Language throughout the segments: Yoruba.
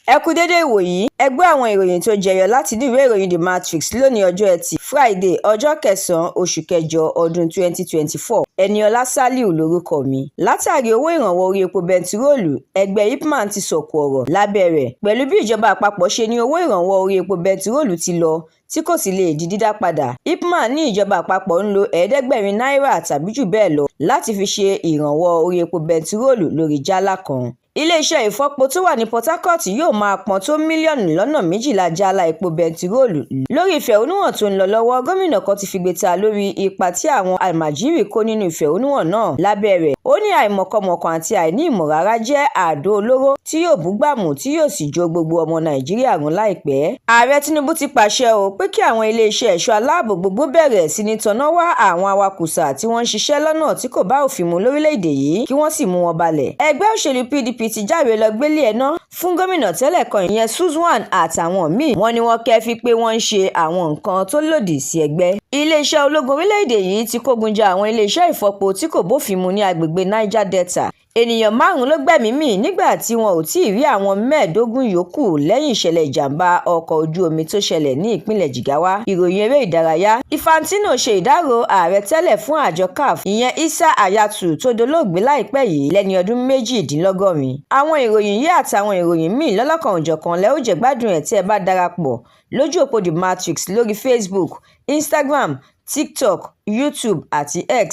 Ẹ kú dédé ìwòyí. Ẹ gbọ́ àwọn ìròyìn tó jẹyọ láti inú ìwé ìròyìn The Matrix lónìí ọjọ́ Ẹtì Friday ọjọ́ kẹsàn-án oṣù kẹjọ ọdún 2024. Ẹniọlá Sàlíù lórúkọ mi. Látàrí owó ìrànwọ́ orí epo bẹntiróòlù, ẹgbẹ́ IPMAN ti sọ̀kò ọ̀rọ̀ lábẹ́ rẹ̀ pẹ̀lú bí ìjọba àpapọ̀ ṣe ní owó ìrànwọ́ orí epo bẹntiróòlù ti lọ tí kò sì lè di dídá padà. IPMAN ní ìjọba àpapọ̀ ń lo $500 tàbí jù bẹ́ẹ̀ lọ láti fi ṣe ìrànwọ́ orí epo bẹntiróòlù lórí jálá kan. Ilé-iṣẹ́ ìfọpo tó wà ní Port Harcourt yóò máa pọn tó mílíọ̀nù lọ́nà 12 jálá epo bẹntiróòlù. Lórí ìfẹ̀hónúhàn tó ń lọ lọ́wọ́, gómìnà kan ti figbe ta lórí ipa tí àwọn almajiri kó nínú ìfẹ̀hónúhàn náà. Lábẹ́ rẹ̀, ó ní àìmọ̀kànmọ̀kàn àti àìní ìmọ̀ rárá jẹ́ àdó olóró tí yóò búgbàmù tí yóò sì jó gbogbo ọmọ Nàìjíríà run láìpẹ́. Ààrẹ Tinubu ti pàṣẹ pé kí àwọn ilé-iṣẹ́ ẹ̀ṣọ́ aláàbò gbogbo bẹ̀rẹ̀ sí ní tanná wá àwọn awakùsà tí wọ́n ń ṣiṣẹ́ lọ́nà tí kò bá òfin mu lórílẹ̀-èdè yìí kí wọ́n sì mú wọn balẹ̀. Ẹgbẹ́ òṣèlú PDP ti jáwèé lọ gbélé ẹná fún gómìnà tẹ́lẹ̀ kan ìyẹn Suswan àtàwọn míì. Wọ́n ní wọ́n kẹ́fí pé wọ́n ń ṣe àwọn nǹkan tó lòdì sí ẹgbẹ́. Iléeṣẹ́ ológun orílẹ̀-èdè yìí ti kógun ja àwọn iléeṣẹ́ ìfọpo tí kò bófin mu ní agbègbè Niger Delta. Ènìyàn 5 ló gbẹ̀mí mì nígbà tí wọn ò tí ì rí àwọn 15 yòókù lẹ́yìn ìṣẹ̀lẹ̀ ìjàmbá ọkọ̀ ojú omi tó ṣẹlẹ̀ ní ìpínlẹ̀ Jigawa. Ìròyìn eré ìdárayá. Infantino ṣe ìdárò ààrẹ tẹ́lẹ̀ fún àjọ CAF ìyẹn Issa Hayatou tó dolóògbé láìpẹ́ yìí lẹ́ni ọdún 82. Àwọn ìròyìn yìí àtàwọn ìròyìn míì lọ́lọ́kan-ò-jọ̀kan lẹ́ ó jẹ gbádùn ẹ̀ tí ẹ bá darapọ̀ lójú òpó The Matrix lórí Facebook, Instagram, TikTok, YouTube àti X.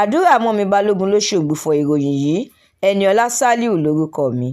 Àdúrà mọ́mi Balógun ló ṣe ògbùfọ̀ ìròyìn yìí. Ẹniọlá Sàlíù lórúkọ mi.